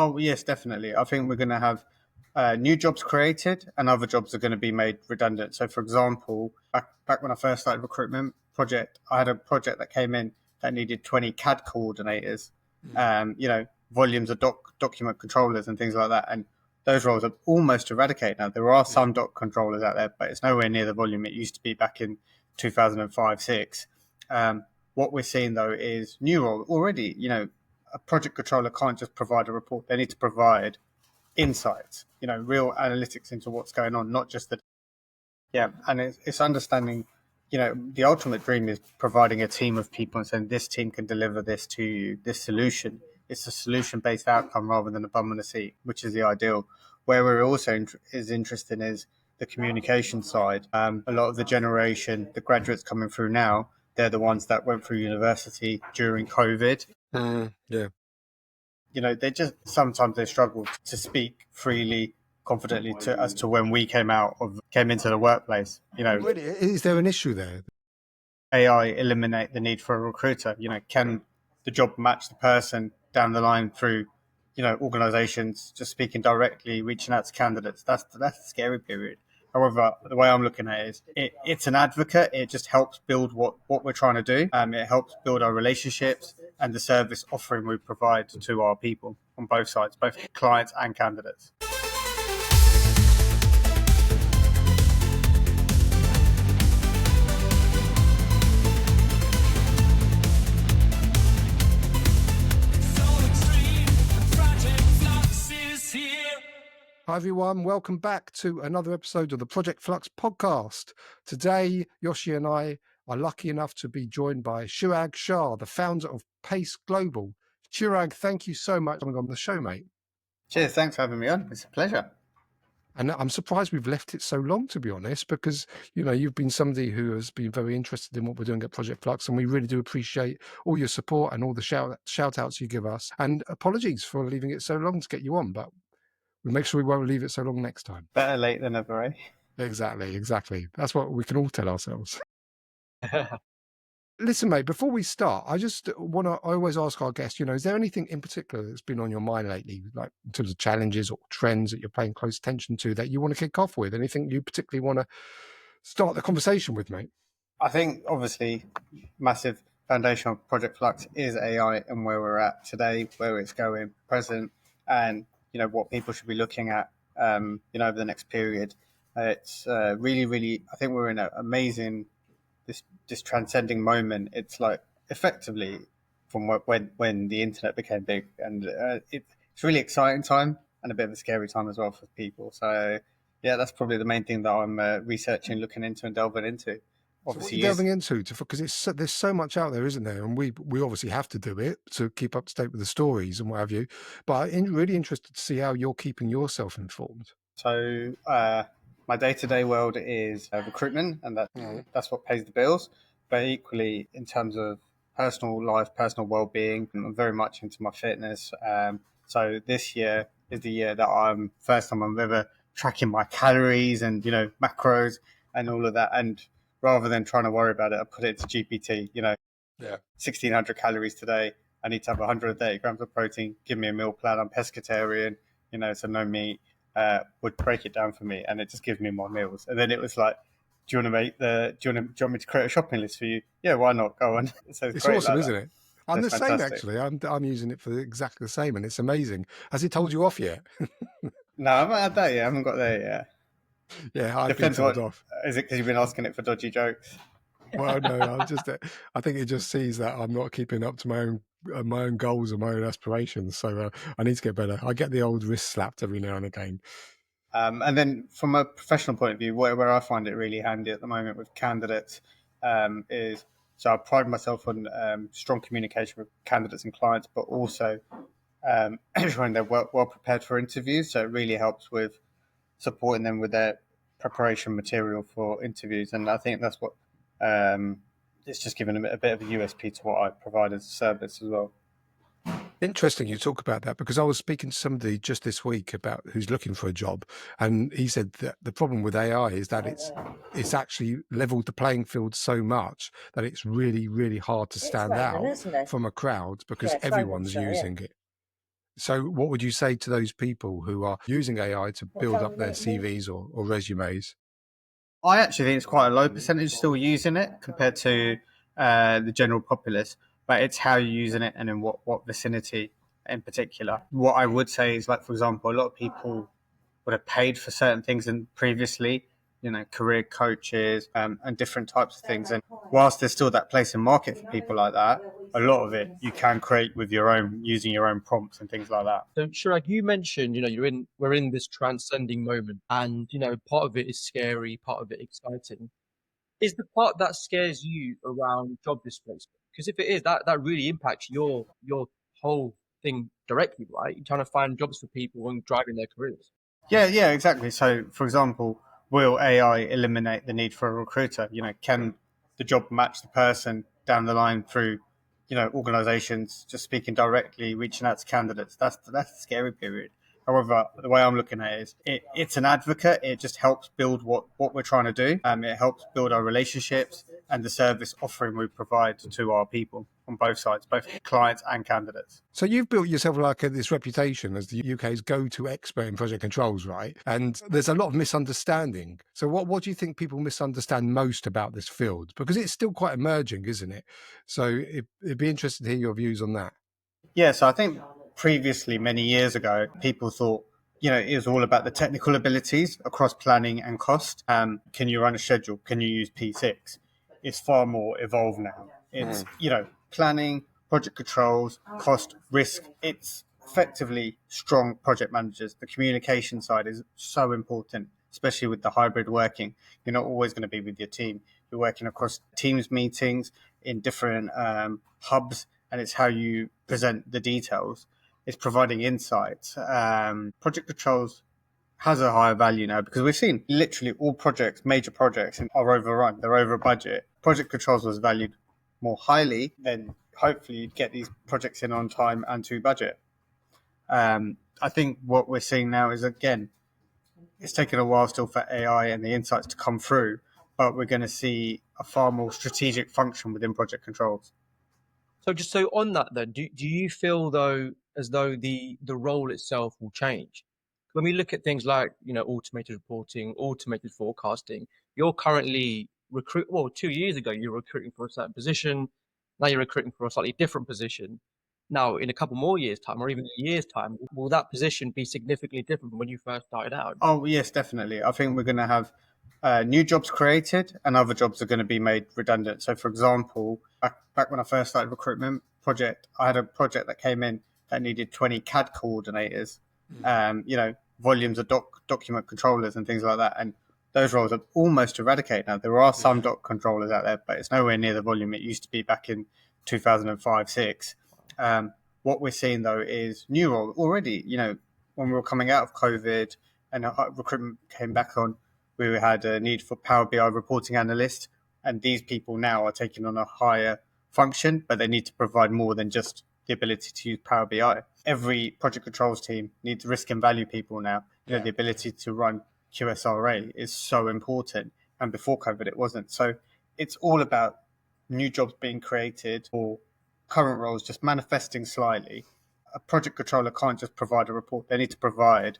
Oh, yes, definitely. I think we're going to have new jobs created and other jobs are going to be made redundant. So, for example, back when I first started recruitment project, I had a project that came in that needed 20 CAD coordinators, volumes of document controllers and things like that. And those roles are almost eradicated now. There are some doc controllers out there, but it's nowhere near the volume it used to be back in 2005-6. What we're seeing, though, is new role already, a project controller can't just provide a report. They need to provide insights, real analytics into what's going on, not just and it's understanding, the ultimate dream is providing a team of people and saying this team can deliver this to you, this solution. It's a solution-based outcome rather than a bum on a seat, which is the ideal. Where we're also is interested is the communication side. A lot of the generation, the graduates coming through now, they're the ones that went through university during COVID. Yeah. They just sometimes they struggle to speak freely, confidently as to when we came into the workplace. Really, is there an issue there? AI eliminate the need for a recruiter? Can the job match the person down the line through, organizations just speaking directly, reaching out to candidates? That's the scary period. However, the way I'm looking at it is it's an advocate. It just helps build what we're trying to do. It helps build our relationships and the service offering we provide to our people on both sides, both clients and candidates. Hi everyone, welcome back to another episode of the Project Flux podcast. Today, Yoshi and I are lucky enough to be joined by Chirag Shah, the founder of Pace Global. Chirag, thank you so much for coming on the show, mate. Cheers, thanks for having me on. It's a pleasure. And I'm surprised we've left it so long, to be honest, because, you've been somebody who has been very interested in what we're doing at Project Flux, and we really do appreciate all your support and all the shout outs you give us. And apologies for leaving it so long to get you on, but we'll make sure we won't leave it so long next time. Better late than never, eh? Exactly. That's what we can all tell ourselves. Listen, mate, before we start, I always ask our guests, is there anything in particular that's been on your mind lately, like in terms of challenges or trends that you're paying close attention to that you want to kick off with? Anything you particularly want to start the conversation with, mate? I think, obviously, massive foundation of Project Flux is AI and where we're at today, where it's going, present, and, what people should be looking at, over the next period. It's really, really, I think we're in an amazing, this transcending moment. It's like effectively from when the internet became big, and it's really exciting time and a bit of a scary time as well for people. So yeah, that's probably the main thing that I'm researching, looking into, and delving into. Obviously, so what are you delving into because there's so much out there, isn't there? And we obviously have to do it to keep up to date with the stories and what have you. But I'm really interested to see how you're keeping yourself informed. So my day-to-day world is recruitment, and that's what pays the bills. But equally, in terms of personal life, personal well-being, I'm very much into my fitness. So this year is the year that I'm ever tracking my calories and macros and all of that. And rather than trying to worry about it, I put it to GPT. 1,600 calories today. I need to have 130 grams of protein. Give me a meal plan. I'm pescatarian. So no meat. Would break it down for me, and it just gives me more meals. And then it was like, do you want me to create a shopping list for you? Yeah, why not? Go on. So it's awesome, isn't it? I'm the same, actually. I'm using it for exactly the same, and it's amazing. Has it told you off yet? No, I haven't had that yet. I haven't got there yet. Yeah, I've been told off. Is it because you've been asking it for dodgy jokes? Well, no, I think it just sees that I'm not keeping up to my own goals and my own aspirations. So I need to get better. I get the old wrist slapped every now and again. And then from a professional point of view, where I find it really handy at the moment with candidates is, so I pride myself on strong communication with candidates and clients, but also ensuring they're well prepared for interviews. So it really helps with supporting them with their preparation material for interviews. And I think that's what it's just given a bit of a USP to what I provide as a service as well. Interesting you talk about that, because I was speaking to somebody just this week about who's looking for a job, and he said that the problem with AI is that it's actually leveled the playing field so much that it's really, really hard to stand out from a crowd because everyone's using it. So what would you say to those people who are using AI to build up their CVs or resumes? I actually think it's quite a low percentage still using it compared to the general populace, but it's how you're using it and in what vicinity in particular. What I would say is, like, for example, a lot of people would have paid for certain things and previously, career coaches and different types of things. And whilst there's still that place in market for people like that, a lot of it you can create with your own, using your own prompts and things like that. So, Chirag, you mentioned, we're in this transcending moment, and part of it is scary, part of it exciting. Is the part that scares you around job displacement? Because if it is, that really impacts your whole thing directly, right? You're trying to find jobs for people and driving their careers. Yeah, exactly. So, for example, will AI eliminate the need for a recruiter? Can the job match the person down the line through, organizations just speaking directly, reaching out to candidates? That's the scary period. However, the way I'm looking at it is it's an advocate. It just helps build what we're trying to do. It helps build our relationships and the service offering we provide to our people on both sides, both clients and candidates. So you've built yourself like this reputation as the UK's go-to expert in project controls, right? And there's a lot of misunderstanding. So what do you think people misunderstand most about this field? Because it's still quite emerging, isn't it? So it'd be interesting to hear your views on that. Yeah, so I think previously, many years ago, people thought, it was all about the technical abilities across planning and cost. Can you run a schedule? Can you use P6? It's far more evolved now. It's, planning, project controls, cost, risk. It's effectively strong project managers. The communication side is so important, especially with the hybrid working. You're not always going to be with your team. You're working across Teams meetings in different hubs, and it's how you present the details. It's providing insights. Project controls has a higher value now because we've seen literally all projects, major projects, are overrun. They're over budget. Project controls was valued more highly, then hopefully you'd get these projects in on time and to budget. I think what we're seeing now is, again, it's taken a while still for AI and the insights to come through, but we're going to see a far more strategic function within project controls. So just so on that then, do you feel though as though the role itself will change? When we look at things like, automated reporting, automated forecasting, you're currently 2 years ago you were recruiting for a certain position, now you're recruiting for a slightly different position. Now, in a couple more years' time, or even a year's time, will that position be significantly different from when you first started out? Oh, yes, definitely. I think we're going to have new jobs created and other jobs are going to be made redundant. So, for example, back when I first started recruitment I had a project that came in that needed 20 CAD coordinators, volumes of document controllers and things like that. And those roles are almost eradicated now. There are some doc controllers out there, but it's nowhere near the volume it used to be back in 2005-6. What we're seeing, though, is new roles already. When we were coming out of COVID and recruitment came back on, we had a need for Power BI reporting analysts, and these people now are taking on a higher function, but they need to provide more than just the ability to use Power BI. Every project controls team needs risk and value people now. The ability to run QSRA is so important, and before COVID it wasn't. So it's all about new jobs being created or current roles just manifesting slightly. A project controller can't just provide a report. They need to provide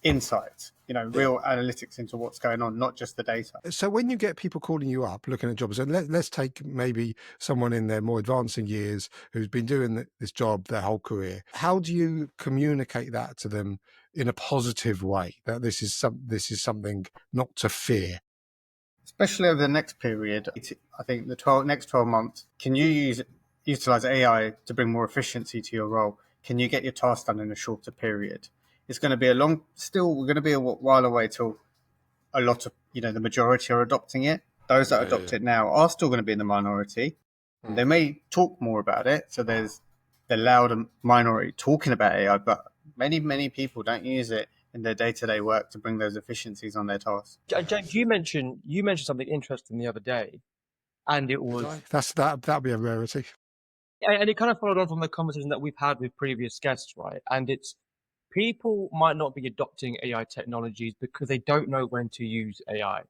insights, real analytics into what's going on, not just the data. So when you get people calling you up looking at jobs, and let's take maybe someone in their more advancing years who's been doing this job their whole career, how do you communicate that to them in a positive way, that this is something not to fear? Especially over the next period, I think the next 12 months, can you utilize AI to bring more efficiency to your role? Can you get your task done in a shorter period? It's going to be we're going to be a while away till a lot of, the majority are adopting it. Those that adopt it now are still going to be in the minority. They may talk more about it. So there's the loud minority talking about AI, but many people don't use it in their day-to-day work to bring those efficiencies on their tasks. James, you mentioned something interesting the other day, and it was That'd be a rarity. and it kind of followed on from the conversation that we've had with previous guests, right? And it's people might not be adopting AI technologies because they don't know when to use AI.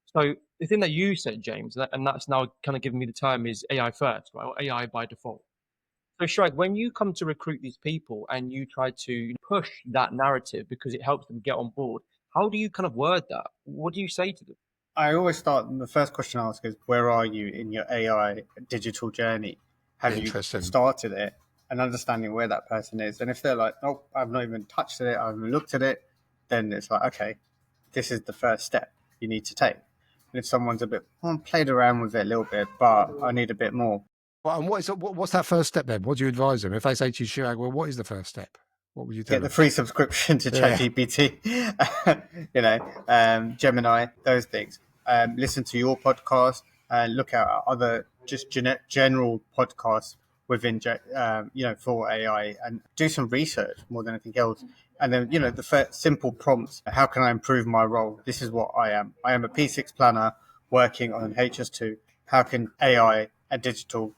So the thing that you said, James, and that's now kind of giving me the term is AI first, right? Or AI by default. So, Shrike, when you come to recruit these people and you try to push that narrative because it helps them get on board, how do you kind of word that? What do you say to them? I always start, the first question I ask is, where are you in your AI digital journey? Have you Interesting. started it? And understanding where that person is. And if they're like, oh, I've not even touched it, I haven't looked at it, then it's like, okay, this is the first step you need to take. And if someone's a bit, played around with it a little bit, but I need a bit more. Well, and what's that first step then? What do you advise them? If they say to you, Chirag, well, what is the first step? What would you tell Get the them? free subscription to Yeah. ChatGPT, Gemini, those things. Listen to your podcast and look at other just general podcasts within, for AI, and do some research more than anything else. And then, the first simple prompts. How can I improve my role? This is what I am. I am a P6 planner working on HS2. How can AI and digital,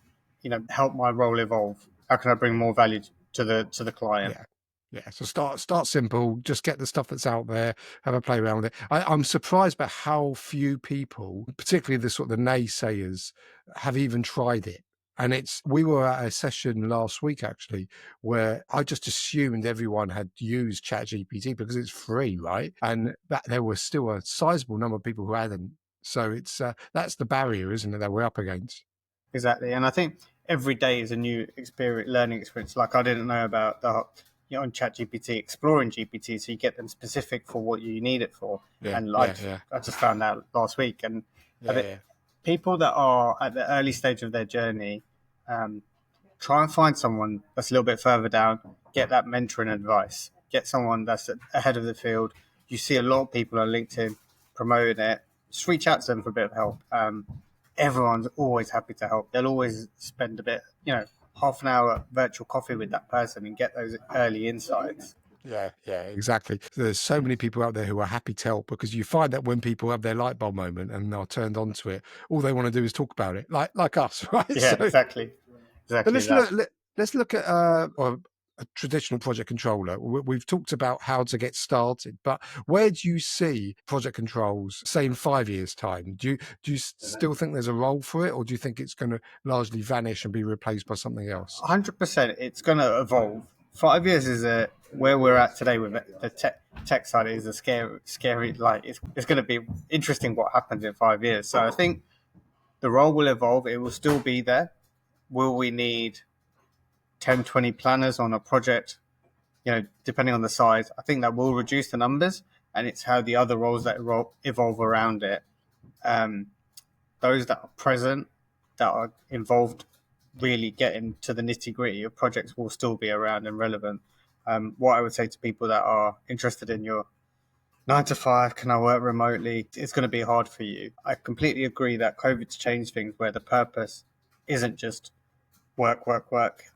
help my role evolve? How can I bring more value to the client? Yeah. Yeah, so start simple, just get the stuff that's out there, have a play around with it. I'm surprised by how few people, particularly the sort of the naysayers, have even tried it. And we were at a session last week actually, where I just assumed everyone had used ChatGPT because it's free, right? And that there was still a sizable number of people who hadn't. So it's that's the barrier, isn't it, that we're up against? Exactly, and I think every day is a new learning experience. Like, I didn't know about on ChatGPT, exploring GPT, so you get them specific for what you need it for. Yeah, And yeah. I just found out last week. And I think Yeah. people that are at the early stage of their journey, try and find someone that's a little bit further down. Get that mentoring advice. Get someone that's ahead of the field. You see a lot of people on LinkedIn promoting it. Just reach out to them for a bit of help. Everyone's always happy to help. They'll always spend a bit, half an hour virtual coffee with that person and get those early insights. Yeah, exactly. There's so many people out there who are happy to help, because you find that when people have their light bulb moment and they're turned on to it, all they want to do is talk about it, like us, right? Yeah, So, exactly but let's that. look at a traditional project controller. We've talked about how to get started, but where do you see project controls, say, in 5 years' time? Do you still think there's a role for it, or do you think it's going to largely vanish and be replaced by something else? 100%, it's going to evolve. 5 years is where we're at today with the tech side is a scary. Like, it's going to be interesting what happens in 5 years. So I think the role will evolve. It will still be there. Will we need 10, 20 planners on a project? Depending on the size, I think that will reduce the numbers, and it's how the other roles that evolve around it. Those that are present, that are involved, really getting to the nitty gritty of projects, will still be around and relevant. What I would say to people that are interested in your 9 to 5, can I work remotely? It's going to be hard for you. I completely agree that COVID's changed things, where the purpose isn't just work.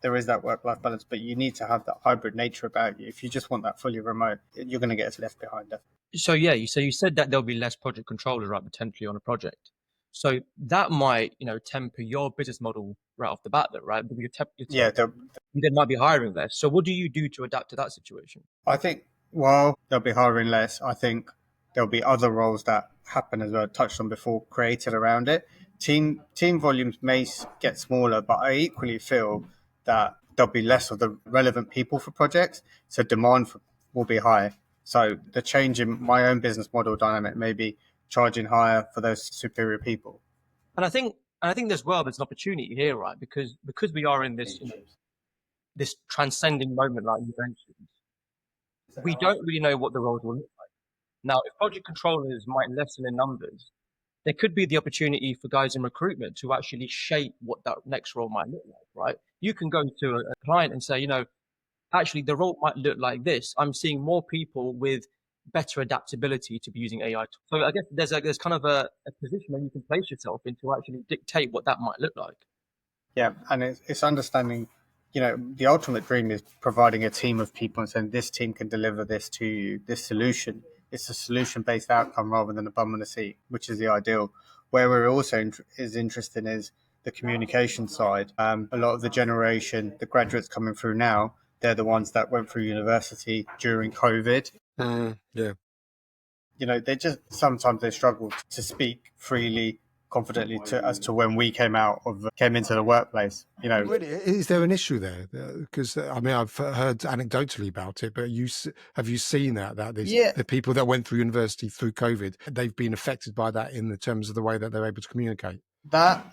There is that work-life balance, but you need to have that hybrid nature about you. If you just want that fully remote, you're going to get us left behind. So yeah, you said that there'll be less project controllers, right, potentially on a project. So that might, temper your business model right off the bat, though, right? Because Yeah, you then might be hiring less. So what do you do to adapt to that situation? I think while they'll be hiring less, I think there'll be other roles that happen, as I touched on before, created around it. Team volumes may get smaller, but I equally feel that there'll be less of the relevant people for projects, so demand will be high. So the change in my own business model dynamic may be charging higher for those superior people. And I think as well, there's an opportunity here, right? Because we are in this, this transcending moment, like you mentioned, we don't really know what the roles will look like. Now, if project controllers might lessen in numbers, there could be the opportunity for guys in recruitment to actually shape what that next role might look like, right? You can go to a client and say, actually the role might look like this. I'm seeing more people with better adaptability to be using AI. So I guess there's kind of a position where you can place yourself in to actually dictate what that might look like. Yeah, and it's understanding, the ultimate dream is providing a team of people and saying this team can deliver this to you, this solution. It's a solution-based outcome rather than a bum on a seat, which is the ideal. Where we're also is interesting is the communication side. A lot of the generation, the graduates coming through now, they're the ones that went through university during COVID. Yeah. They just sometimes they struggle to speak freely, confidently as to when we came into the workplace. Really, is there an issue there? Because I mean, I've heard anecdotally about it, but have you seen that Yeah, the people that went through university through COVID, they've been affected by that in the terms of the way that they're able to communicate? that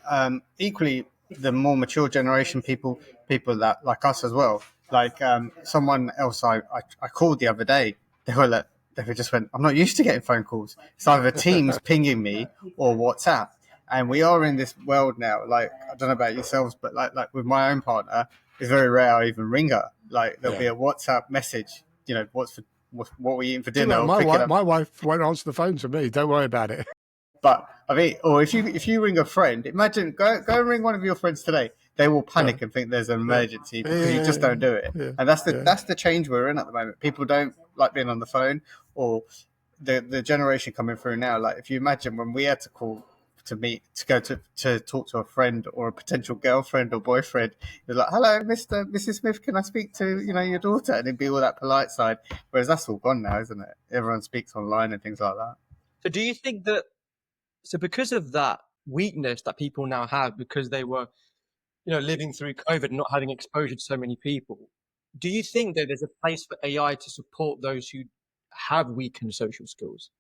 equally the more mature generation people that like us as well, like someone else I called the other day, they just went, I'm not used to getting phone calls. It's either Teams pinging me or WhatsApp. And we are in this world now, like I don't know about yourselves, but like with my own partner, it's very rare I even ring her. Like there'll be a WhatsApp message, what we eating for dinner, or pick it up. My wife won't answer the phone to me. Don't worry about it. But I mean, or if you ring a friend, imagine go and ring one of your friends today. They will panic and think there's an emergency because you just don't do it. And that's the change we're in at the moment. People don't like being on the phone, or the generation coming through now. Like if you imagine when we had to call to meet to go to talk to a friend or a potential girlfriend or boyfriend, you're like, hello, Mrs. Smith, can I speak to your daughter? And it'd be all that polite side. Whereas that's all gone now, isn't it? Everyone speaks online and things like that. So do you think that, so because of that weakness that people now have, because they were, living through COVID and not having exposure to so many people, do you think that there's a place for AI to support those who have weakened social skills?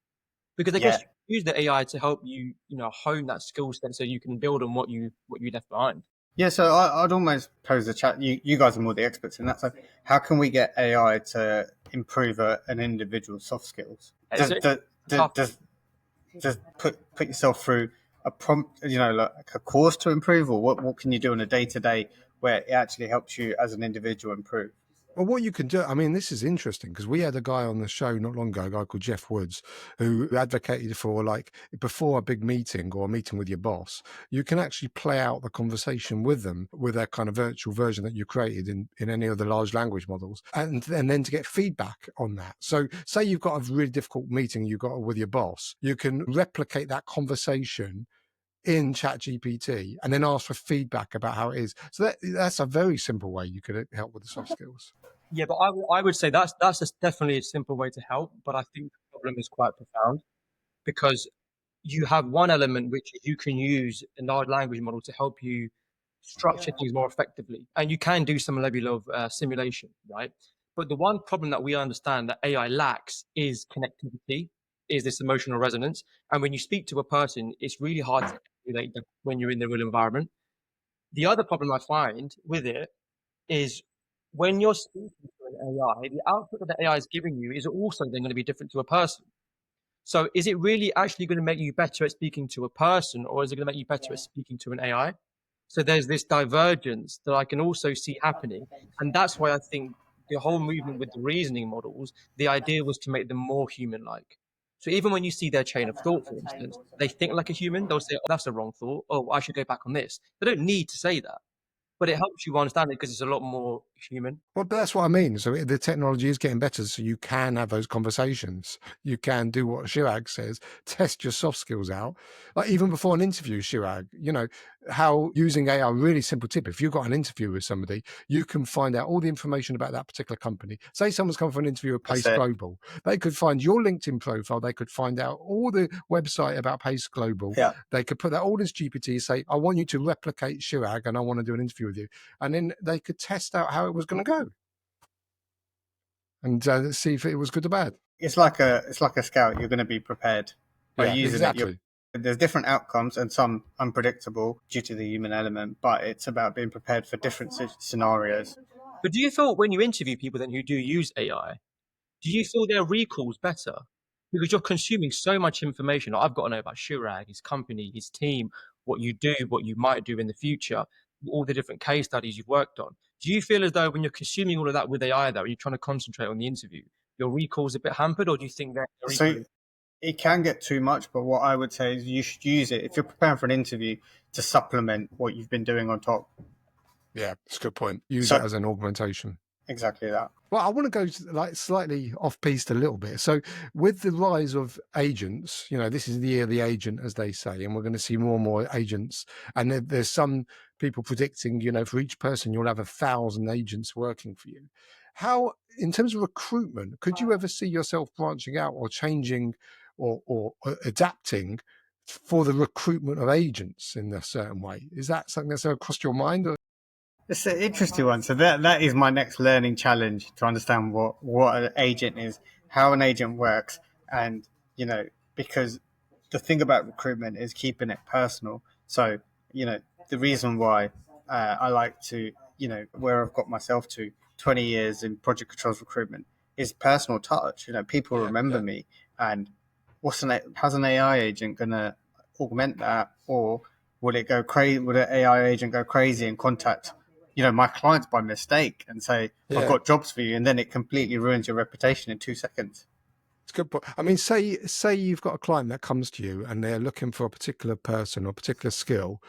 Because I guess you use the AI to help you, hone that skill set so you can build on what you left behind. Yeah, so I'd almost pose the chat. You guys are more the experts in that. So, how can we get AI to improve an individual's soft skills? Does put yourself through a prompt, like a course to improve, or what can you do on a day-to-day where it actually helps you as an individual improve? Well, what you can do, I mean, this is interesting because we had a guy on the show not long ago, a guy called Jeff Woods, who advocated for, like, before a big meeting or a meeting with your boss, you can actually play out the conversation with them with a kind of virtual version that you created in any of the large language models, and then to get feedback on that. So say you've got a really difficult meeting you've got with your boss, you can replicate that conversation in ChatGPT and then ask for feedback about how it is. So that's a very simple way you could help with the soft skills. Yeah, but I would say that's definitely a simple way to help. But I think the problem is quite profound because you have one element which is you can use a large language model to help you structure things more effectively, and you can do some level of simulation, right? But the one problem that we understand that AI lacks is connectivity, is this emotional resonance. And when you speak to a person, it's really hard to emulate that when you're in the real environment. The other problem I find with it is when you're speaking to an AI, the output that the AI is giving you is also then going to be different to a person. So is it really actually going to make you better at speaking to a person, or is it going to make you better at speaking to an AI? So there's this divergence that I can also see happening. And that's why I think the whole movement with the reasoning models, the idea was to make them more human-like. So even when you see their chain of thought, for instance, they think like a human. They'll say, oh, that's a wrong thought. Oh, I should go back on this. They don't need to say that, but it helps you understand it because it's a lot more human. Well, that's what I mean. So the technology is getting better, so you can have those conversations. You can do what Chirag says, test your soft skills out. Like even before an interview, Chirag, how using AI, really simple tip. If you've got an interview with somebody, you can find out all the information about that particular company. Say someone's come for an interview with Pace Global. They could find your LinkedIn profile. They could find out all the website about Pace Global. Yeah. They could put that all into GPT, say, I want you to replicate Chirag and I want to do an interview with you. And then they could test out how it was going to go and see if it was good or bad. It's like a scout. You're going to be prepared by using it. There's different outcomes and some unpredictable due to the human element, but it's about being prepared for different scenarios. But do you feel when you interview people then who do use AI, do you feel their recall's better? Because you're consuming so much information. I've got to know about Chirag, his company, his team, what you do, what you might do in the future, all the different case studies you've worked on. Do you feel as though when you're consuming all of that with AI, though, you're trying to concentrate on the interview, your recall's a bit hampered, or do you think that so it can get too much? But what I would say is you should use it if you're preparing for an interview to supplement what you've been doing on top. Yeah, that's a good point. Use it as an augmentation. Exactly that. Well, I want to go slightly off-piste a little bit. So with the rise of agents, this is the year of the agent, as they say, and we're going to see more and more agents. And there's some people predicting, for each person, you'll have 1,000 agents working for you. How, in terms of recruitment, could you ever see yourself branching out or changing or adapting for the recruitment of agents in a certain way. Is that something that's ever crossed your mind? It's an interesting one. So that is my next learning challenge, to understand what an agent is, how an agent works, and because the thing about recruitment is keeping it personal. So the reason why I like to where I've got myself to 20 years in project controls recruitment is personal touch. People remember me, and how's an AI agent gonna augment that, or would it go crazy? Would an AI agent go crazy and contact my clients by mistake and say, I've got jobs for you, and then it completely ruins your reputation in 2 seconds? It's good. I mean, say you've got a client that comes to you and they're looking for a particular person or a particular skill,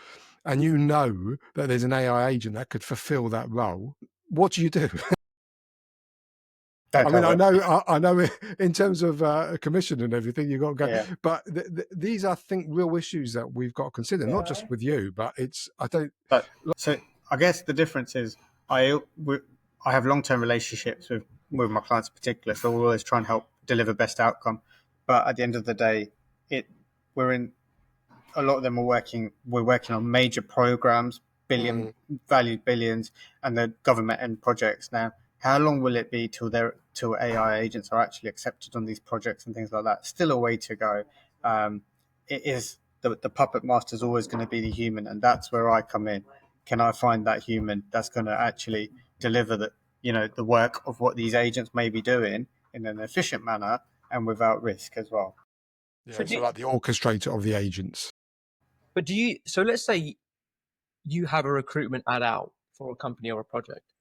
and you know that there's an AI agent that could fulfill that role. What do you do? I mean, I know in terms of commission and everything, you've got to go. Yeah. But these are, I think, real issues that we've got to consider, not just with you, but So I guess the difference is I have long-term relationships with my clients in particular, so we'll always try and help deliver best outcome. But at the end of the day, we're in a lot of them we're working on major programs, valued billions, and the government end projects. Now, how long will it be till AI agents are actually accepted on these projects and things like that? Still a way to go. It is the puppet master is always going to be the human, and that's where I come in. Can I find that human that's going to actually deliver the work of what these agents may be doing in an efficient manner and without risk as well? So like the orchestrator of the agents. But so let's say you have a recruitment ad out for a company or a project,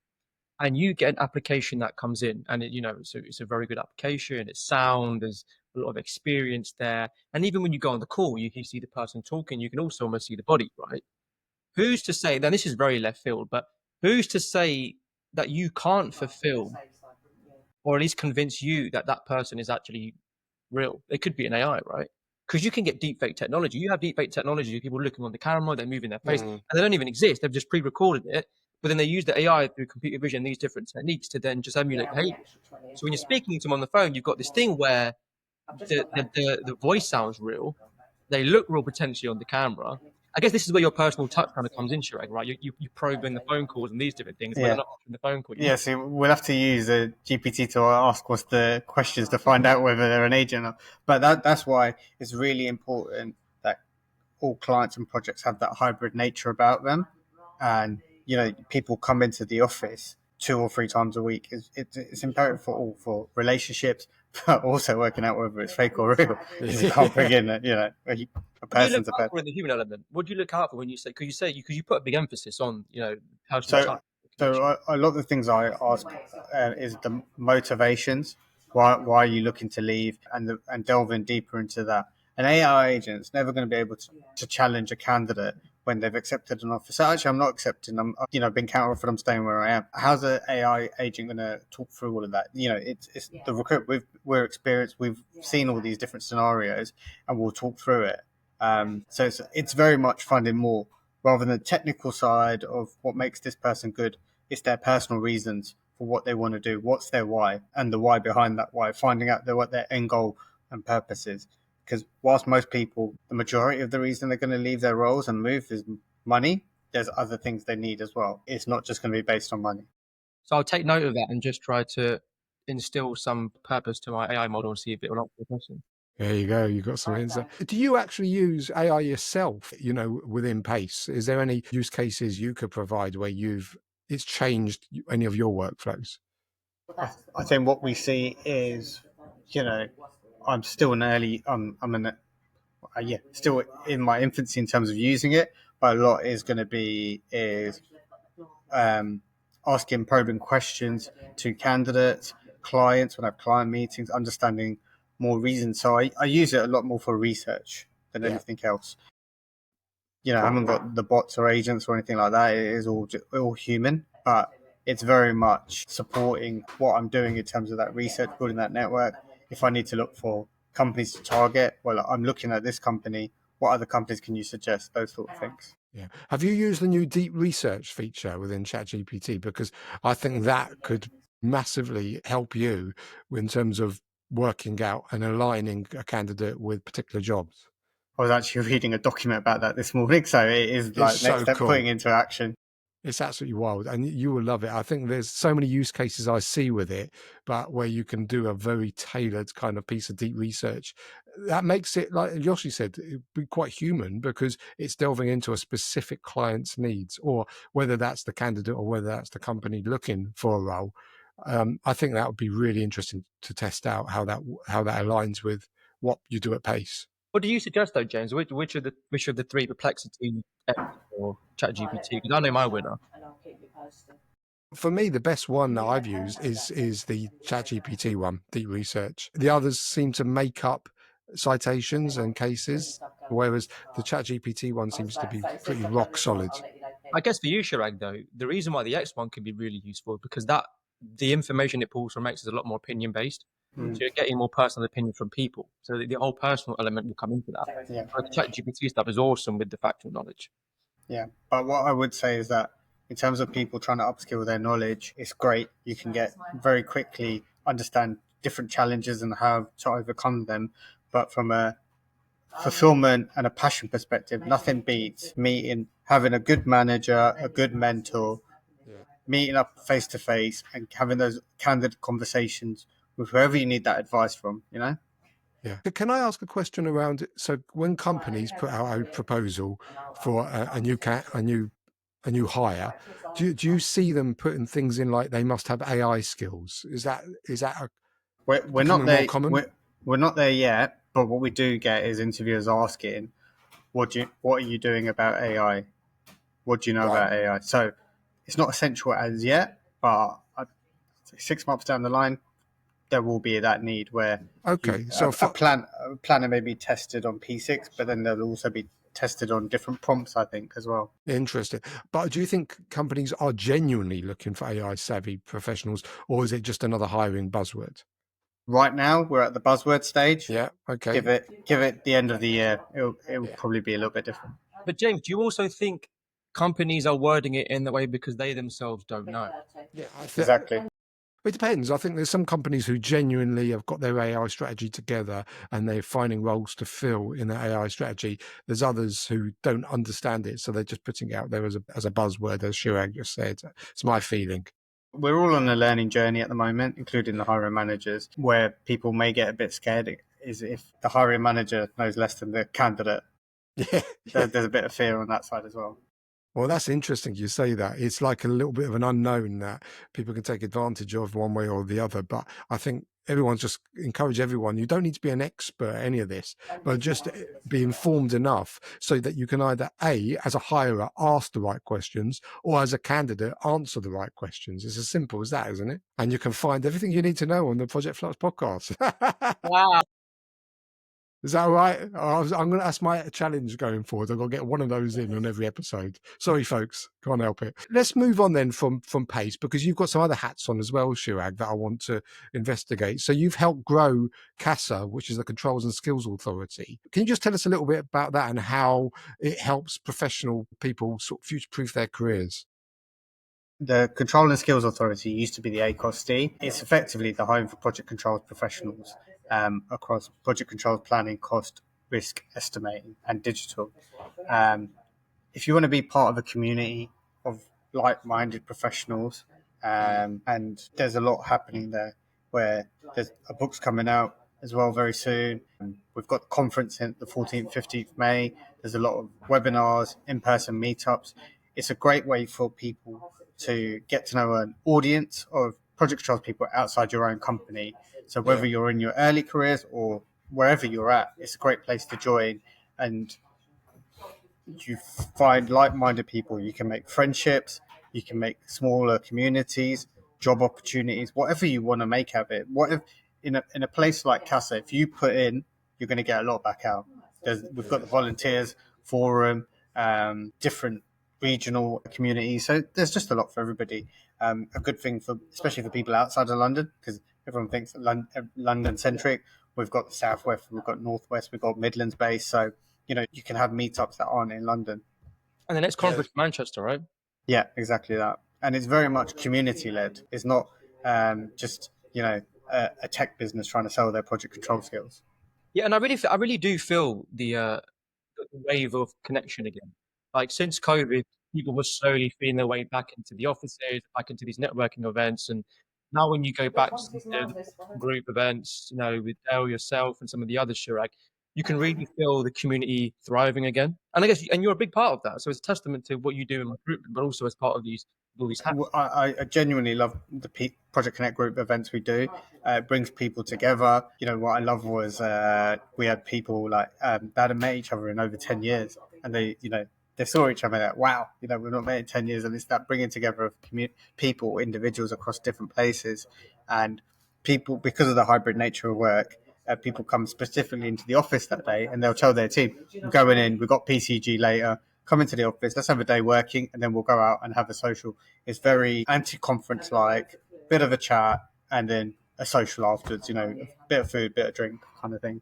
and you get an application that comes in, and it's a very good application. It's sound. There's a lot of experience there, and even when you go on the call, you can see the person talking. You can also almost see the body, right? Who's to say? Now this is very left field, but who's to say that you can't fulfill, or at least convince you that that person is actually real? It could be an AI, right? Because you can get deepfake technology. You have deepfake technology, people looking on the camera, they're moving their face, and they don't even exist. They've just pre-recorded it, but then they use the AI through computer vision, these different techniques to then just emulate behavior. So when you're speaking to them on the phone, you've got this thing where the voice sounds real, they look real potentially on the camera. I guess this is where your personal touch kind of comes in, Chirag, right? You probe in the phone calls and these different things where they're not answering the phone call. Yeah, so we'll have to use a GPT to ask what's the questions to find out whether they're an agent or not. But that's why it's really important that all clients and projects have that hybrid nature about them. And, people come into the office 2 or 3 times a week. It's imperative for relationships, but also working out whether it's fake or real. You can't bring in a person to for the human element. What do you look out for when you say? Because you put a big emphasis on personal touch. So a lot of the things I ask is the motivations. Why are you looking to leave, and delving deeper into that. An AI agent's never going to be able to challenge a candidate when they've accepted an offer. So actually, I'm not accepting. I've been counter offered. I'm staying where I am. How's an AI agent going to talk through all of that? It's the recruit. We're experienced. We've seen all these different scenarios, and we'll talk through it. So it's very much finding more rather than the technical side of what makes this person good. It's their personal reasons for what they want to do. What's their why, and the why behind that why. Finding out what their end goal and purpose is. Because whilst most people, the majority of the reason they're going to leave their roles and move is money, there's other things they need as well. It's not just going to be based on money. So I'll take note of that and just try to instill some purpose to my AI model and see if it will answer the question. There you go. You've got some insight. Do you actually use AI yourself, within Pace? Is there any use cases you could provide where it's changed any of your workflows? I think what we see is, I'm still still in my infancy in terms of using it, but a lot is going to be asking probing questions to candidates, clients when I have client meetings, understanding more reasons. So I use it a lot more for research than anything else. I haven't got the bots or agents or anything like that. It is all human, but it's very much supporting what I'm doing in terms of that research, building that network. If I need to look for companies to target, well, I'm looking at this company. What other companies can you suggest? Those sort of things. Yeah. Have you used the new deep research feature within ChatGPT? Because I think that could massively help you in terms of working out and aligning a candidate with particular jobs. I was actually reading a document about that this morning, so it is like It's next so step cool. putting into action. It's absolutely wild, and you will love it. I think there's so many use cases I see with it, but where you can do a very tailored kind of piece of deep research. That makes it, like Yoshi said, it'd be quite human because it's delving into a specific client's needs, or whether that's the candidate or whether that's the company looking for a role. I think that would be really interesting to test out how that aligns with what you do at Pace. What do you suggest though, James? Which of the three, Perplexity, X, or ChatGPT? Because I know my winner. For me, the best one that I've used is the ChatGPT one, deep research. The others seem to make up citations and cases, whereas the ChatGPT one seems to be pretty rock solid. I guess for you, Chirag, though, the reason why the X one can be really useful because the information it pulls from X is a lot more opinion based. So you're getting more personal opinions from people. So the whole personal element will come into that. Yeah. But the ChatGPT stuff is awesome with the factual knowledge. Yeah, but what I would say is that in terms of people trying to upskill their knowledge, it's great. You can get very quickly understand different challenges and how to overcome them. But from a fulfillment and a passion perspective, nothing beats having a good manager, a good mentor, meeting up face to face and having those candid conversations with whoever you need that advice from, you know? Yeah. Can I ask a question around it? So when companies put out a proposal for a new hire, do you see them putting things in like they must have AI skills? Is that We're not becoming more there. common? We're not there yet. But what we do get is interviewers asking, what are you doing about AI? What do you know Right. about AI? So it's not essential as yet, but 6 months down the line, there will be that need where Okay, so a planner may be tested on P6, but then they'll also be tested on different prompts, I think, as well. interesting. But do you think companies are genuinely looking for AI savvy professionals, or is it just another hiring buzzword? Right now, we're at the buzzword stage. Yeah. Okay. Give it the end of the year. It'll probably be a little bit different. But James, do you also think companies are wording it in that way because they themselves don't know? Yeah. Exactly. It depends. I think there's some companies who genuinely have got their AI strategy together and they're finding roles to fill in their AI strategy. There's others who don't understand it, so they're just putting it out there as a buzzword, as Chirag just said. It's my feeling. We're all on a learning journey at the moment, including the hiring managers, where people may get a bit scared is if the hiring manager knows less than the candidate. Yeah. There's a bit of fear on that side as well. Well, that's interesting you say that. It's like a little bit of an unknown that people can take advantage of one way or the other. But I think everyone's just encourage everyone. You don't need to be an expert at any of this, but just be informed enough so that you can either as a hirer, ask the right questions, or as a candidate, answer the right questions. It's as simple as that, isn't it? And you can find everything you need to know on the Project Flux podcast. Wow. Is that all right? That's my challenge going forward. I've got to get one of those in on every episode. Sorry, folks. Can't help it. Let's move on then from Pace, because you've got some other hats on as well, Chirag, that I want to investigate. So you've helped grow CASA, which is the Controls and Skills Authority. Can you just tell us a little bit about that and how it helps professional people sort of future-proof their careers? The Control and Skills Authority used to be the ACOSD. It's effectively the home for project controls professionals across project controls planning, cost, risk estimating, and digital. If you want to be part of a community of like-minded professionals, and there's a lot happening there, where there's a book's coming out as well very soon. We've got the conference in the 14th, 15th May. There's a lot of webinars, in-person meetups. It's a great way for people to get to know an audience of project controls people outside your own company. So whether you're in your early careers or wherever you're at, it's a great place to join, and you find like-minded people. You can make friendships, you can make smaller communities, job opportunities, whatever you want to make of it. What if in a place like Casa, if you put in, you're going to get a lot back out. We've got the volunteers forum, different regional communities, so there's just a lot for everybody. A good thing for especially for people outside of London, because everyone thinks London centric. We've got the southwest, we've got northwest, we've got Midlands based, so you can have meetups that aren't in London. And the next conference, Manchester, right? Yeah, exactly that. And it's very much community led. It's not just a tech business trying to sell their project control skills. Yeah, and I really do feel wave of connection again. Like since COVID, people were slowly feeling their way back into the offices, back into these networking events. And now when you go back to the group events, with Dale, yourself, and some of the others, Chirag, you can really feel the community thriving again. And I guess, and you're a big part of that. So it's a testament to what you do in recruitment, but also as part of all these hacks. I genuinely love the Project Connect group events we do. It brings people together. What I love was we had people like that had met each other in over 10 years, and they saw each other like, wow, we've not met in 10 years, and it's that bringing together of people, individuals across different places, and people, because of the hybrid nature of work, people come specifically into the office that day, and they'll tell their team, we're going in, we've got PCG later, come into the office, let's have a day working, and then we'll go out and have a social. It's very anti-conference like, bit of a chat, and then a social afterwards, a bit of food, bit of drink kind of thing.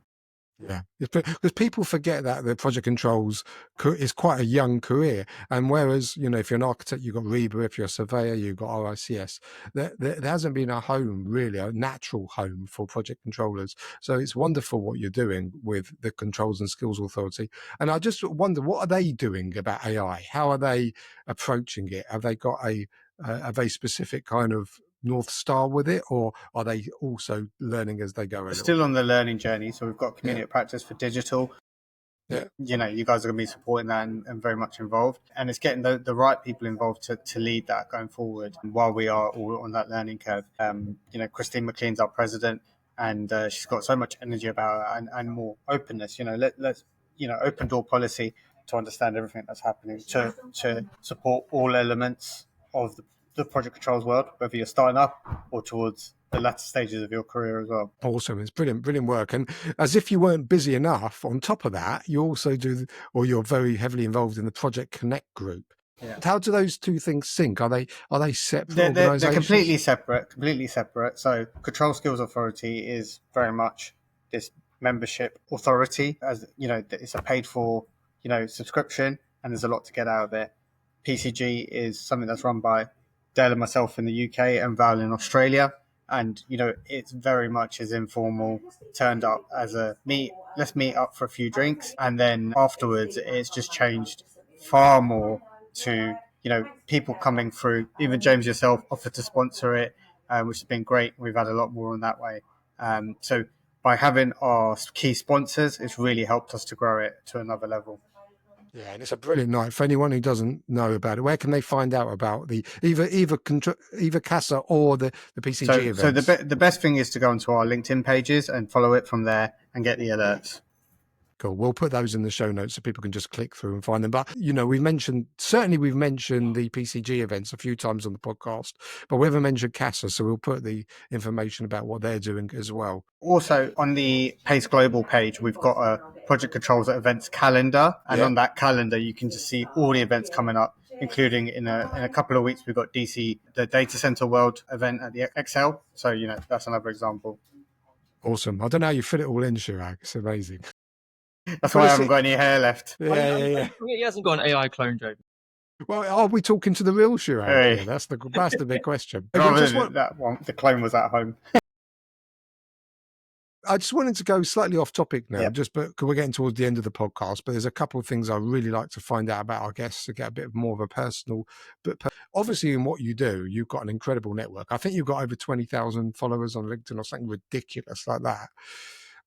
Yeah, because people forget that the project controls is quite a young career, and whereas if you're an architect, you've got REBA. If you're a surveyor, you've got RICS. There hasn't been a home, really, a natural home for project controllers. So it's wonderful what you're doing with the Controls and Skills Authority. And I just wonder, what are they doing about AI? How are they approaching it? Have they got a very specific kind of North Star with it, or are they also learning as they go? Still on the learning journey, so we've got community practice for digital. Yeah, you guys are going to be supporting that and very much involved, and it's getting the right people involved to lead that going forward while we are all on that learning curve. Christine McLean's our president, and she's got so much energy about it and more openness. Let's open door policy to understand everything that's happening, to support all elements of the project controls world, whether you're starting up or towards the latter stages of your career as well. Awesome. It's brilliant work. And as if you weren't busy enough, on top of that, you also you're very heavily involved in the Project Connect group. Yeah. How do those two things sync? Are they separate organizations? They're completely separate. So Control Skills Authority is very much this membership authority. As it's a paid for, subscription, and there's a lot to get out of it. PCG is something that's run by Dale and myself in the UK and Val in Australia. And, it's very much as informal, turned up as let's meet up for a few drinks. And then afterwards, it's just changed far more to, people coming through. Even James yourself offered to sponsor it, which has been great. We've had a lot more on that way. So by having our key sponsors, it's really helped us to grow it to another level. Yeah, and it's a brilliant night. For anyone who doesn't know about it, where can they find out about the either CASA or the PCG events? So the best thing is to go onto our LinkedIn pages and follow it from there and get the alerts. Cool. We'll put those in the show notes so people can just click through and find them. But, we've mentioned the PCG events a few times on the podcast, but we haven't mentioned CASA. So we'll put the information about what they're doing as well. Also, on the PACE Global page, we've got a Project Controls events calendar. And on that calendar, you can just see all the events coming up, including in a couple of weeks, we've got DC, the Data Center World event at the Excel. So, that's another example. Awesome. I don't know how you fit it all in, Chirag. It's amazing. That's why I haven't got any hair left. Yeah. He hasn't got an AI clone, Joe. Well, are we talking to the real Chirag? Hey. Yeah, that's the big question. The clone was at home. I just wanted to go slightly off topic now, just because we're getting towards the end of the podcast, but there's a couple of things I really like to find out about our guests to get a bit more of a personal, but obviously in what you do, you've got an incredible network. I think you've got over 20,000 followers on LinkedIn or something ridiculous like that.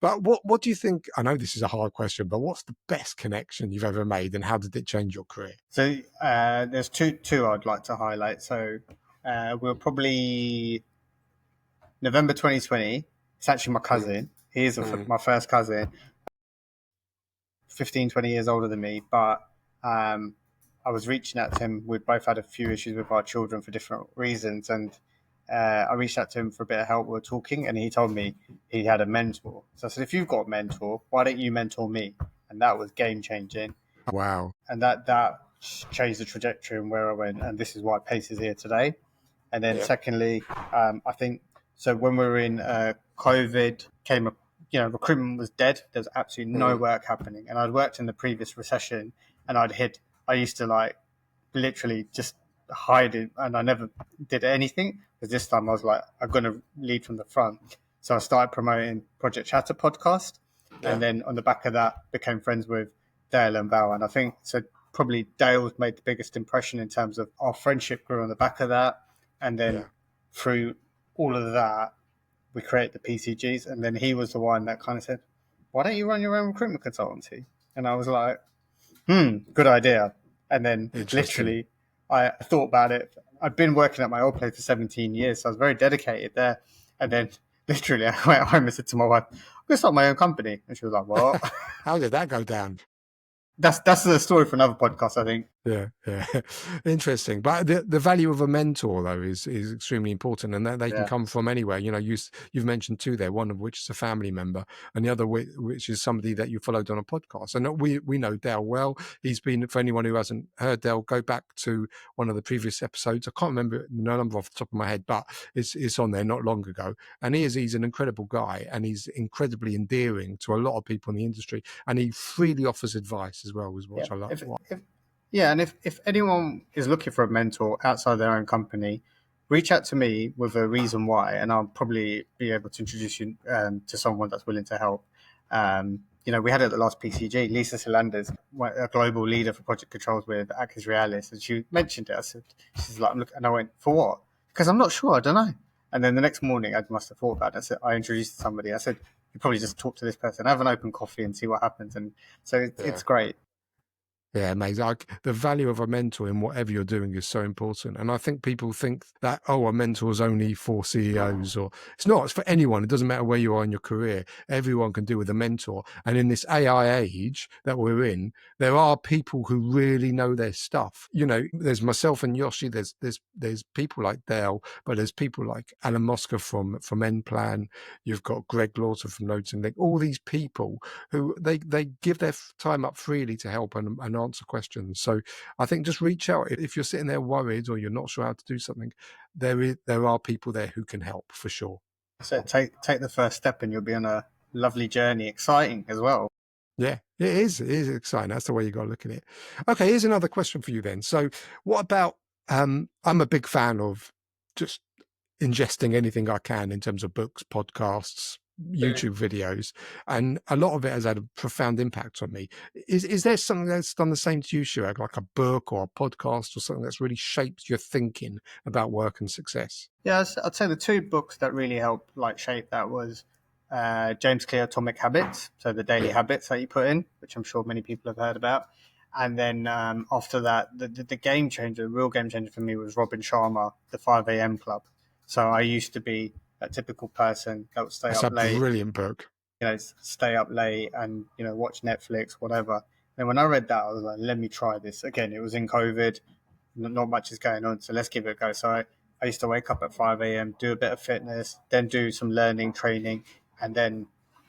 But what do you think? I know this is a hard question, but what's the best connection you've ever made, and how did it change your career? So there's two I'd like to highlight. So we're probably November 2020. It's actually my cousin. He is my first cousin, 15, 20 years older than me. But I was reaching out to him. We'd both had a few issues with our children for different reasons, and I reached out to him for a bit of help. We were talking, and he told me he had a mentor. So I said, if you've got a mentor, why don't you mentor me? And that was game changing. Wow. And that changed the trajectory and where I went. And this is why PACE is here today. And then secondly, I think, so when we were in COVID, recruitment was dead. There's absolutely no work happening. And I'd worked in the previous recession, and I used to literally just hide it, and I never did anything, because this time I was like, I'm going to lead from the front. So I started promoting Project Chatter podcast, and then on the back of that became friends with Dale and Val, and I think so. Probably Dale's made the biggest impression in terms of our friendship grew on the back of that, and then through all of that, we created the PCGs, and then he was the one that kind of said, "Why don't you run your own recruitment consultancy?" And I was like, good idea. And then literally, I thought about it. I'd been working at my old place for 17 years, so I was very dedicated there. And then literally, I went home and said to my wife, "I'm going to start my own company." And she was like, "What?" How did that go down? That's the story for another podcast, I think. Yeah. Interesting. But the value of a mentor, though, is extremely important, and that they can come from anywhere. You know, you've mentioned two there, one of which is a family member, and the other which is somebody that you followed on a podcast. And we know Dale well. He's been, for anyone who hasn't heard Dale, go back to one of the previous episodes. I can't remember the number off the top of my head, but it's on there not long ago. And he's an incredible guy, and he's incredibly endearing to a lot of people in the industry, and he freely offers advice as well, which I like. And if anyone is looking for a mentor outside their own company, reach out to me with a reason why, and I'll probably be able to introduce you to someone that's willing to help. We had at the last PCG, Lisa Silanders, a global leader for project controls with Actors Realis, and she mentioned it. I said, she's like, and I went, "For what?" Because I'm not sure, I don't know. And then the next morning, I must have thought about it. I said, I introduced somebody. I said, "You probably just talk to this person, have an open coffee, and see what happens." And so it's great. Yeah, amazing. The value of a mentor in whatever you're doing is so important. And I think people think that, a mentor is only for CEOs, or it's not. It's for anyone. It doesn't matter where you are in your career. Everyone can do with a mentor. And in this AI age that we're in, there are people who really know their stuff. You know, there's myself and Yoshi. There's people like Dale, but there's people like Alan Mosca from N-Plan. You've got Greg Lawson from Notes and Link. All these people who they give their time up freely to help and answer questions. So I think just reach out if you're sitting there worried or you're not sure how to do something. There are people there who can help for sure. So take the first step, and you'll be on a lovely journey, exciting as well. Yeah, it is exciting. That's the way you got to look at it. Okay, here's another question for you then. So what about I'm a big fan of just ingesting anything I can in terms of books, podcasts, YouTube videos, and a lot of it has had a profound impact on me. Is there something that's done the same to you, Chirag, like a book or a podcast or something that's really shaped your thinking about work and success? Yeah, I'd say the two books that really helped shape that was James Clear, Atomic Habits, so the daily habits that you put in, which I'm sure many people have heard about. And then after that, the game changer, the real game changer for me was Robin Sharma, the 5 a.m. Club. So I used to be a typical person that would stay up late. That's a brilliant book. Stay up late and, watch Netflix, whatever. And when I read that, I was like, let me try this. Again, it was in COVID. Not much is going on, so let's give it a go. So I used to wake up at 5 a.m., do a bit of fitness, then do some learning, training, and then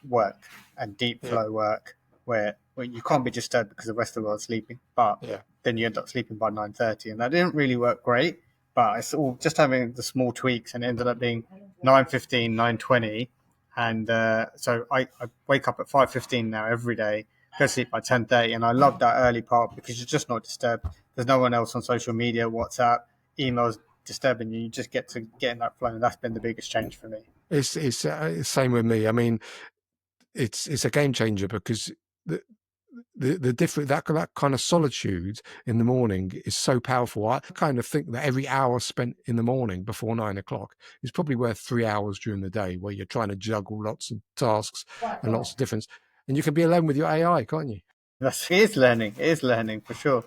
work and deep flow work where you can't be disturbed because the rest of the world's sleeping. But then you end up sleeping by 9:30, and that didn't really work great. But it's all just having the small tweaks, and it ended up being 9:15, 9:20. And so I wake up at 5:15 now every day, go to sleep by 10:30, and I love that early part because you're just not disturbed. There's no one else on social media, WhatsApp, emails disturbing you. You just get to get in that flow, and that's been the biggest change for me. It's same with me. I mean, it's a game changer because the different that kind of solitude in the morning is so powerful. I kind of think that every hour spent in the morning before 9 o'clock is probably worth 3 hours during the day, where you're trying to juggle lots of tasks and lots of difference. And you can be alone with your AI, can't you? It is learning for sure.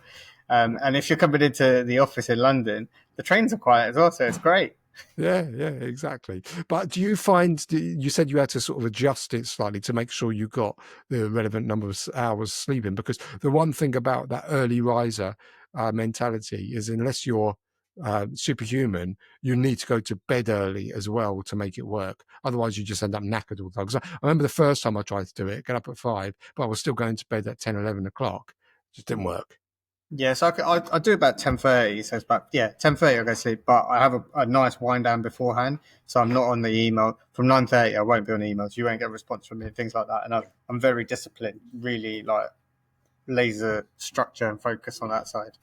And if you're coming into the office in London, the trains are quiet as well, so it's great. Yeah, exactly. But do you find, you said you had to sort of adjust it slightly to make sure you got the relevant number of hours sleeping, because the one thing about that early riser mentality is unless you're superhuman, you need to go to bed early as well to make it work. Otherwise, you just end up knackered all the time. 'Cause I remember the first time I tried to do it, get up at 5, but I was still going to bed at 10, 11 o'clock. It just didn't work. Yeah, so I do about 10:30, so it's about 10:30 I go to sleep, but I have a nice wind down beforehand, so I'm not on the email. From 9:30 I won't be on emails, you won't get a response from me, things like that. And I'm very disciplined, really laser structure and focus on that side.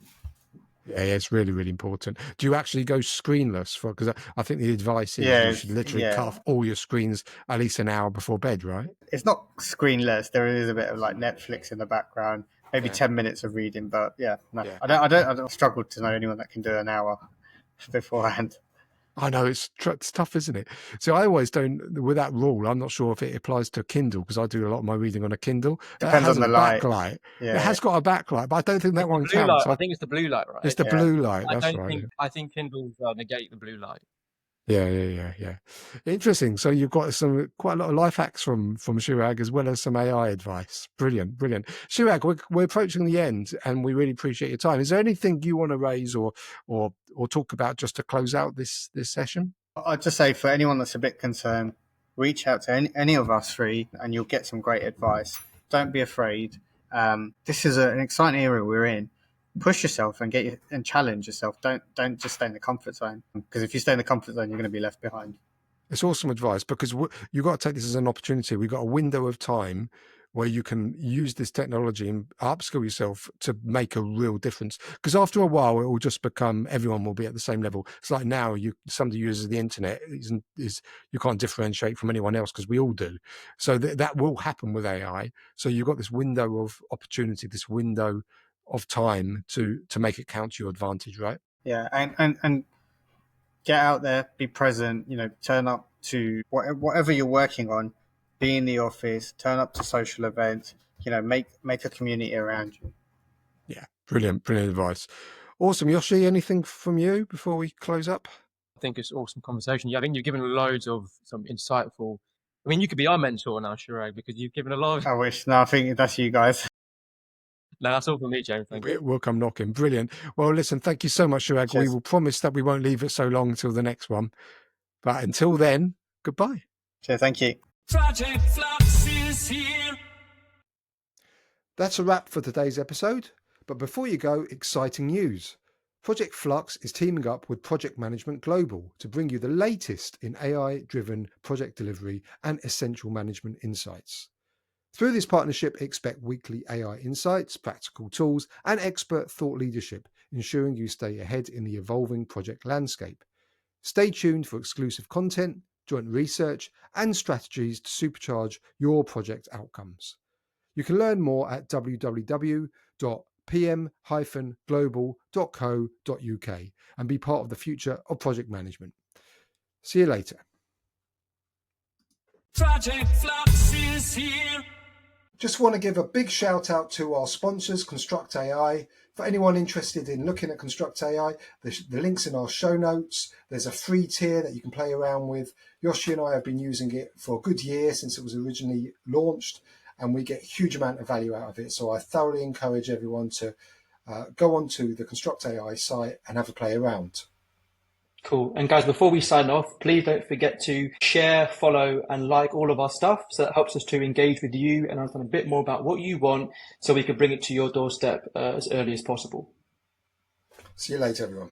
Yeah, it's really, really important. Do you actually go screenless? Because I think the advice is you should literally cut off all your screens at least an hour before bed, right? It's not screenless. There is a bit of Netflix in the background, maybe Yeah. 10 minutes of reading. But yeah, no, Yeah. I don't struggle to know anyone that can do an hour beforehand. I know it's tough, isn't it? So I always don't, with that rule, I'm not sure if it applies to Kindle, because I do a lot of my reading on a Kindle. It Depends has on a the light. backlight. It Yeah, has got a backlight, but I don't think that It's the one blue light. counts. I think it's the blue light, It's right? the yeah. blue light. I That's don't right. think I think Kindles negate the blue light. Yeah. Interesting. So you've got quite a lot of life hacks from Chirag, as well as some AI advice. Brilliant. Chirag, we're approaching the end, and we really appreciate your time. Is there anything you want to raise or talk about just to close out this session? I'd just say, for anyone that's a bit concerned, reach out to any of us three and you'll get some great advice. Don't be afraid. This is an exciting era we're in. Push yourself and challenge yourself. Don't just stay in the comfort zone, because if you stay in the comfort zone, you're going to be left behind. It's awesome advice, because you've got to take this as an opportunity. We've got a window of time where you can use this technology and upskill yourself to make a real difference. Because after a while, it will just become, everyone will be at the same level. It's like now, somebody uses the internet is you can't differentiate from anyone else, because we all do. So that will happen with AI. So you've got this window of opportunity, this window of time to make it count to your advantage, right? Yeah, and get out there, be present. Turn up to whatever you're working on. Be in the office. Turn up to social events. Make a community around you. Yeah, brilliant advice. Awesome. Yoshi, anything from you before we close up? I think it's awesome conversation. Yeah, I think you've given loads of some insightful. I mean, you could be our mentor now, Chirag, because you've given a lot of. I wish. No, I think that's you guys. No, that's all from me, James. Thank you. We'll come knocking. Brilliant. Well, listen, thank you so much, Chirag. Cheers. We will promise that we won't leave it so long until the next one. But until then, goodbye. Cheers. Thank you. Project Flux is here. That's a wrap for today's episode. But before you go, exciting news. Project Flux is teaming up with Project Management Global to bring you the latest in AI-driven project delivery and essential management insights. Through this partnership, expect weekly AI insights, practical tools, and expert thought leadership, ensuring you stay ahead in the evolving project landscape. Stay tuned for exclusive content, joint research, and strategies to supercharge your project outcomes. You can learn more at www.pm-global.co.uk and be part of the future of project management. See you later. Project Flux is here. Just want to give a big shout out to our sponsors, Construct AI. For anyone interested in looking at Construct AI, the link's in our show notes. There's a free tier that you can play around with. Yoshi and I have been using it for a good year since it was originally launched, and we get a huge amount of value out of it. So I thoroughly encourage everyone to go onto the Construct AI site and have a play around. Cool. And guys, before we sign off, please don't forget to share, follow, and like all of our stuff. So that helps us to engage with you and understand a bit more about what you want, so we can bring it to your doorstep as early as possible. See you later, everyone.